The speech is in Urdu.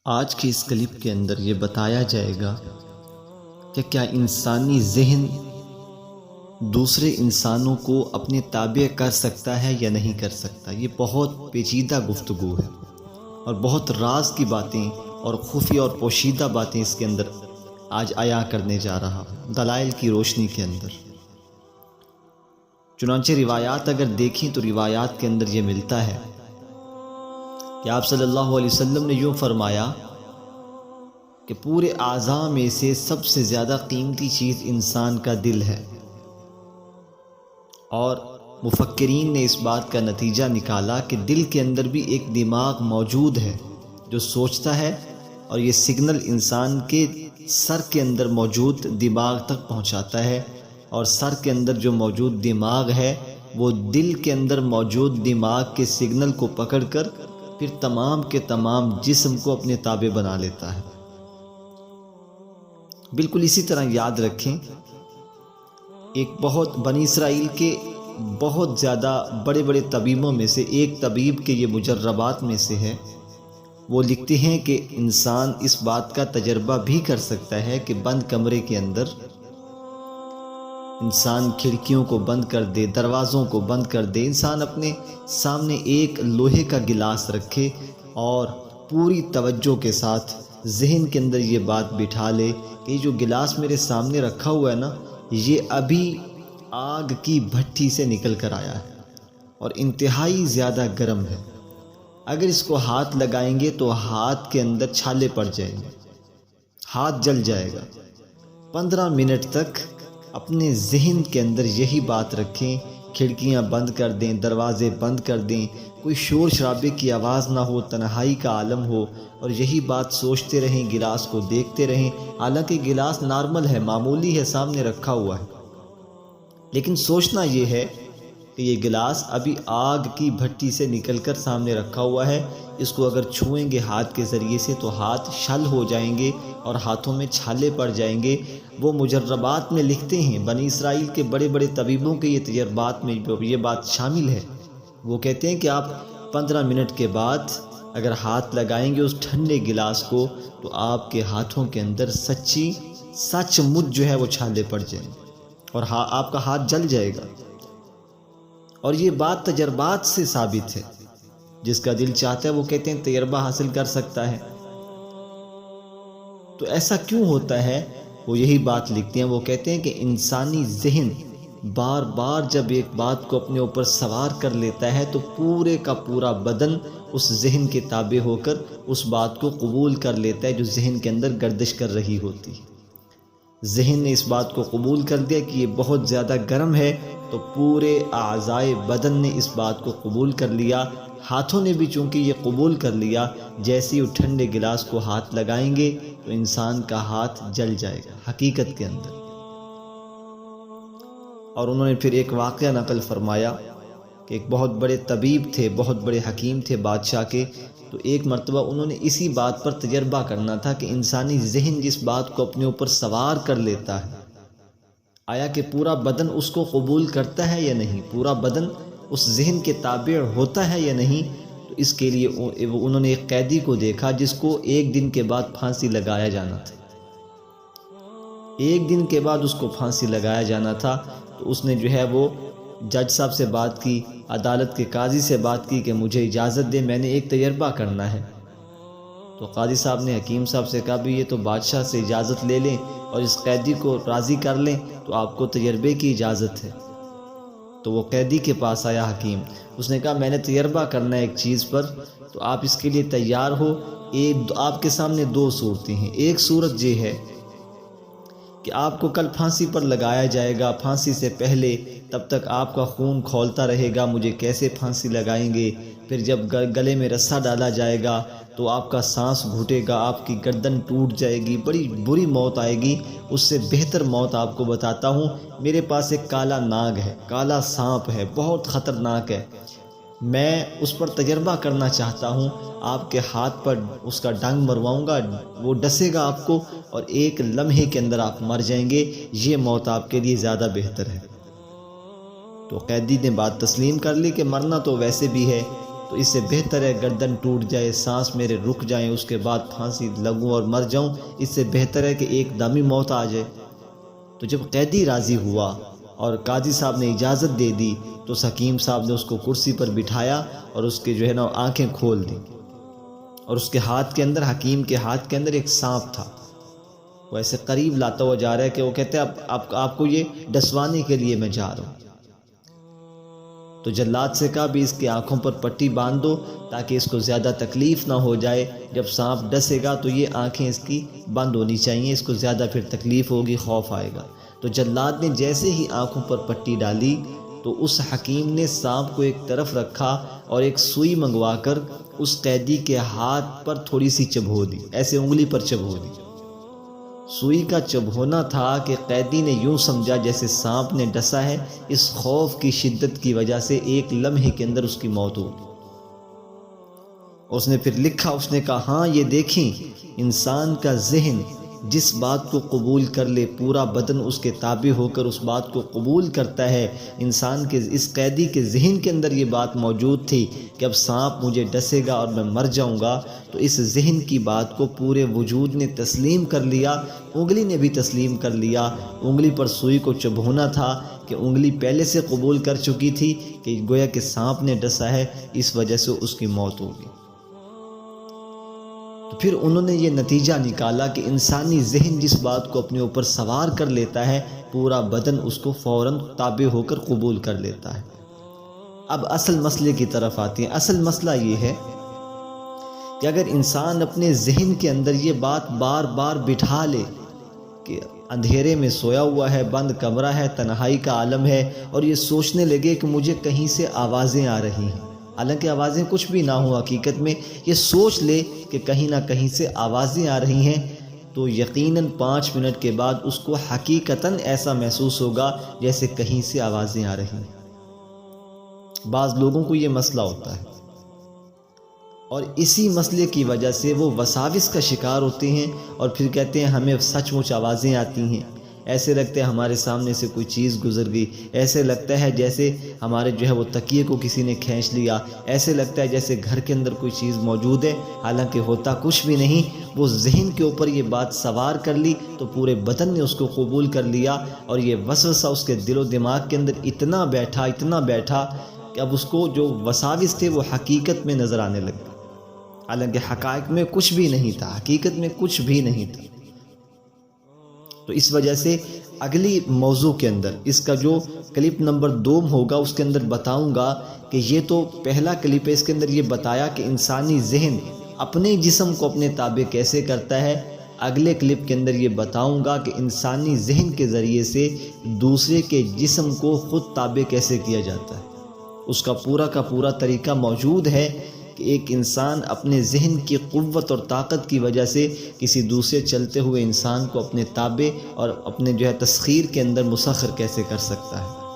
آج کے اس کلپ کے اندر یہ بتایا جائے گا کہ کیا انسانی ذہن دوسرے انسانوں کو اپنے تابع کر سکتا ہے یا نہیں کر سکتا۔ یہ بہت پیچیدہ گفتگو ہے اور بہت راز کی باتیں اور خفیہ اور پوشیدہ باتیں اس کے اندر آج عیاں کرنے جا رہا ہوں دلائل کی روشنی کے اندر۔ چنانچہ روایات اگر دیکھیں تو روایات کے اندر یہ ملتا ہے کہ آپ صلی اللہ علیہ وسلم نے یوں فرمایا کہ پورے اعضاء میں سے سب سے زیادہ قیمتی چیز انسان کا دل ہے، اور مفکرین نے اس بات کا نتیجہ نکالا کہ دل کے اندر بھی ایک دماغ موجود ہے جو سوچتا ہے، اور یہ سگنل انسان کے سر کے اندر موجود دماغ تک پہنچاتا ہے، اور سر کے اندر جو موجود دماغ ہے وہ دل کے اندر موجود دماغ کے سگنل کو پکڑ کر پھر تمام کے تمام جسم کو اپنے تابع بنا لیتا ہے۔ بالکل اسی طرح یاد رکھیں، ایک بہت بنی اسرائیل کے بہت زیادہ بڑے بڑے طبیبوں میں سے ایک طبیب کے یہ مجربات میں سے ہے، وہ لکھتے ہیں کہ انسان اس بات کا تجربہ بھی کر سکتا ہے کہ بند کمرے کے اندر انسان کھڑکیوں کو بند کر دے، دروازوں کو بند کر دے، انسان اپنے سامنے ایک لوہے کا گلاس رکھے اور پوری توجہ کے ساتھ ذہن کے اندر یہ بات بٹھا لے کہ یہ جو گلاس میرے سامنے رکھا ہوا ہے نا، یہ ابھی آگ کی بھٹی سے نکل کر آیا ہے اور انتہائی زیادہ گرم ہے۔ اگر اس کو ہاتھ لگائیں گے تو ہاتھ کے اندر چھالے پڑ جائیں گے، ہاتھ جل جائے گا۔ 15 منٹ تک اپنے ذہن کے اندر یہی بات رکھیں، کھڑکیاں بند کر دیں، دروازے بند کر دیں، کوئی شور شرابے کی آواز نہ ہو، تنہائی کا عالم ہو، اور یہی بات سوچتے رہیں، گلاس کو دیکھتے رہیں۔ حالانکہ گلاس نارمل ہے، معمولی ہے، سامنے رکھا ہوا ہے، لیکن سوچنا یہ ہے کہ یہ گلاس ابھی آگ کی بھٹی سے نکل کر سامنے رکھا ہوا ہے، اس کو اگر چھوئیں گے ہاتھ کے ذریعے سے تو ہاتھ شل ہو جائیں گے اور ہاتھوں میں چھالے پڑ جائیں گے۔ وہ مجربات میں لکھتے ہیں، بنی اسرائیل کے بڑے بڑے طبیبوں کے یہ تجربات میں یہ بات شامل ہے۔ وہ کہتے ہیں کہ آپ 15 منٹ کے بعد اگر ہاتھ لگائیں گے اس ٹھنڈے گلاس کو تو آپ کے ہاتھوں کے اندر سچ مچ جو ہے وہ چھالے پڑ جائیں گے اور آپ کا ہاتھ جل جائے گا۔ اور یہ بات تجربات سے ثابت ہے، جس کا دل چاہتا ہے وہ کہتے ہیں تجربہ حاصل کر سکتا ہے۔ تو ایسا کیوں ہوتا ہے؟ وہ یہی بات لکھتے ہیں، وہ کہتے ہیں کہ انسانی ذہن بار بار جب ایک بات کو اپنے اوپر سوار کر لیتا ہے تو پورے کا پورا بدن اس ذہن کے تابع ہو کر اس بات کو قبول کر لیتا ہے جو ذہن کے اندر گردش کر رہی ہوتی ہے۔ ذہن نے اس بات کو قبول کر دیا کہ یہ بہت زیادہ گرم ہے، تو پورے اعضائے بدن نے اس بات کو قبول کر لیا، ہاتھوں نے بھی چونکہ یہ قبول کر لیا۔ جیسے ہی وہ ٹھنڈے گلاس کو ہاتھ لگائیں گے تو انسان کا ہاتھ جل جائے گا حقیقت کے اندر۔ اور انہوں نے پھر ایک واقعہ نقل فرمایا کہ ایک بہت بڑے طبیب تھے، بہت بڑے حکیم تھے بادشاہ کے، تو ایک مرتبہ انہوں نے اسی بات پر تجربہ کرنا تھا کہ انسانی ذہن جس بات کو اپنے اوپر سوار کر لیتا ہے، آیا کہ پورا بدن اس کو قبول کرتا ہے یا نہیں، پورا بدن اس ذہن کے تابع ہوتا ہے یا نہیں۔ تو اس کے لیے انہوں نے ایک قیدی کو دیکھا جس کو 1 دن کے بعد پھانسی لگایا جانا تھا، 1 دن کے بعد اس کو پھانسی لگایا جانا تھا۔ تو اس نے جو ہے وہ جج صاحب سے بات کی، عدالت کے قاضی سے بات کی کہ مجھے اجازت دے، میں نے ایک تجربہ کرنا ہے۔ تو قاضی صاحب نے حکیم صاحب سے کہا بھی یہ تو بادشاہ سے اجازت لے لیں اور اس قیدی کو راضی کر لیں تو آپ کو تجربے کی اجازت ہے۔ تو وہ قیدی کے پاس آیا حکیم، اس نے کہا میں نے تجربہ کرنا ہے ایک چیز پر، تو آپ اس کے لیے تیار ہو؟ آپ کے سامنے 2 صورتیں ہیں۔ ایک صورت یہ ہے کہ آپ کو کل پھانسی پر لگایا جائے گا، پھانسی سے پہلے تب تک آپ کا خون کھولتا رہے گا، مجھے کیسے پھانسی لگائیں گے؟ پھر جب گلے میں رسا ڈالا جائے گا تو آپ کا سانس گھٹے گا، آپ کی گردن ٹوٹ جائے گی، بڑی بری موت آئے گی۔ اس سے بہتر موت آپ کو بتاتا ہوں، میرے پاس ایک کالا ناگ ہے، کالا سانپ ہے، بہت خطرناک ہے، میں اس پر تجربہ کرنا چاہتا ہوں، آپ کے ہاتھ پر اس کا ڈنگ مرواؤں گا، وہ ڈسے گا آپ کو اور 1 لمحے کے اندر آپ مر جائیں گے، یہ موت آپ کے لیے زیادہ بہتر ہے۔ تو قیدی نے بات تسلیم کر لی کہ مرنا تو ویسے بھی ہے، تو اس سے بہتر ہے گردن ٹوٹ جائے، سانس میرے رک جائیں، اس کے بعد پھانسی لگوں اور مر جاؤں، اس سے بہتر ہے کہ ایک دم ہی موت آ جائے۔ تو جب قیدی راضی ہوا اور قاضی صاحب نے اجازت دے دی تو حکیم صاحب نے اس کو کرسی پر بٹھایا اور اس کے آنکھیں کھول دی، اور اس کے ہاتھ کے اندر، حکیم کے ہاتھ کے اندر ایک سانپ تھا۔ وہ ایسے قریب لاتا ہوا جا رہا ہے کہ وہ کہتے ہیں آپ کو یہ ڈسوانے کے لیے میں جا رہا ہوں۔ تو جلاد سے کہا بھی اس کی آنکھوں پر پٹی باندھ دو تاکہ اس کو زیادہ تکلیف نہ ہو جائے، جب سانپ ڈسے گا تو یہ آنکھیں اس کی بند ہونی چاہیے، اس کو زیادہ پھر تکلیف ہوگی، خوف آئے گا۔ تو جلاد نے جیسے ہی آنکھوں پر پٹی ڈالی تو اس حکیم نے سانپ کو ایک طرف رکھا اور ایک سوئی منگوا کر اس قیدی کے ہاتھ پر تھوڑی سی چبھو دی، ایسے انگلی پر چبھو دی۔ سوئی کا چبھونا تھا کہ قیدی نے یوں سمجھا جیسے سانپ نے ڈسا ہے، اس خوف کی شدت کی وجہ سے ایک لمحے کے اندر اس کی موت ہو گئی۔ اس نے پھر لکھا، اس نے کہا ہاں یہ دیکھیں، انسان کا ذہن جس بات کو قبول کر لے پورا بدن اس کے تابع ہو کر اس بات کو قبول کرتا ہے۔ انسان کے اس قیدی کے ذہن کے اندر یہ بات موجود تھی کہ اب سانپ مجھے ڈسے گا اور میں مر جاؤں گا، تو اس ذہن کی بات کو پورے وجود نے تسلیم کر لیا، انگلی نے بھی تسلیم کر لیا۔ انگلی پر سوئی کو چبھونا تھا کہ انگلی پہلے سے قبول کر چکی تھی کہ گویا کہ سانپ نے ڈسا ہے، اس وجہ سے اس کی موت ہوگی۔ تو پھر انہوں نے یہ نتیجہ نکالا کہ انسانی ذہن جس بات کو اپنے اوپر سوار کر لیتا ہے پورا بدن اس کو فوراً تابع ہو کر قبول کر لیتا ہے۔ اب اصل مسئلے کی طرف آتی ہیں۔ اصل مسئلہ یہ ہے کہ اگر انسان اپنے ذہن کے اندر یہ بات بار بار بٹھا لے کہ اندھیرے میں سویا ہوا ہے، بند کمرہ ہے، تنہائی کا عالم ہے، اور یہ سوچنے لگے کہ مجھے کہیں سے آوازیں آ رہی ہیں، حالانکہ آوازیں کچھ بھی نہ ہوں، حقیقت میں یہ سوچ لے کہ کہیں نہ کہیں سے آوازیں آ رہی ہیں، تو یقیناً 5 منٹ کے بعد اس کو حقیقتاً ایسا محسوس ہوگا جیسے کہیں سے آوازیں آ رہی ہیں۔ بعض لوگوں کو یہ مسئلہ ہوتا ہے اور اسی مسئلے کی وجہ سے وہ وساوس کا شکار ہوتے ہیں اور پھر کہتے ہیں ہمیں سچ مچ آوازیں آتی ہیں، ایسے لگتا ہے ہمارے سامنے سے کوئی چیز گزر گئی، ایسے لگتا ہے جیسے ہمارے وہ تکیے کو کسی نے کھینچ لیا، ایسے لگتا ہے جیسے گھر کے اندر کوئی چیز موجود ہے، حالانکہ ہوتا کچھ بھی نہیں۔ وہ ذہن کے اوپر یہ بات سوار کر لی تو پورے بدن نے اس کو قبول کر لیا، اور یہ وسوسہ اس کے دل و دماغ کے اندر اتنا بیٹھا کہ اب اس کو جو وساوس تھے وہ حقیقت میں نظر آنے لگے، حالانکہ حقائق میں کچھ بھی نہیں تھا، حقیقت میں کچھ بھی نہیں تھا۔ تو اس وجہ سے اگلی موضوع کے اندر اس کا جو کلپ نمبر 2 ہوگا اس کے اندر بتاؤں گا کہ یہ تو پہلا کلپ ہے، اس کے اندر یہ بتایا کہ انسانی ذہن اپنے جسم کو اپنے تابع کیسے کرتا ہے۔ اگلے کلپ کے اندر یہ بتاؤں گا کہ انسانی ذہن کے ذریعے سے دوسرے کے جسم کو خود تابع کیسے کیا جاتا ہے۔ اس کا پورا طریقہ موجود ہے کہ ایک انسان اپنے ذہن کی قوت اور طاقت کی وجہ سے کسی دوسرے چلتے ہوئے انسان کو اپنے تابع اور اپنے تسخیر کے اندر مسخر کیسے کر سکتا ہے۔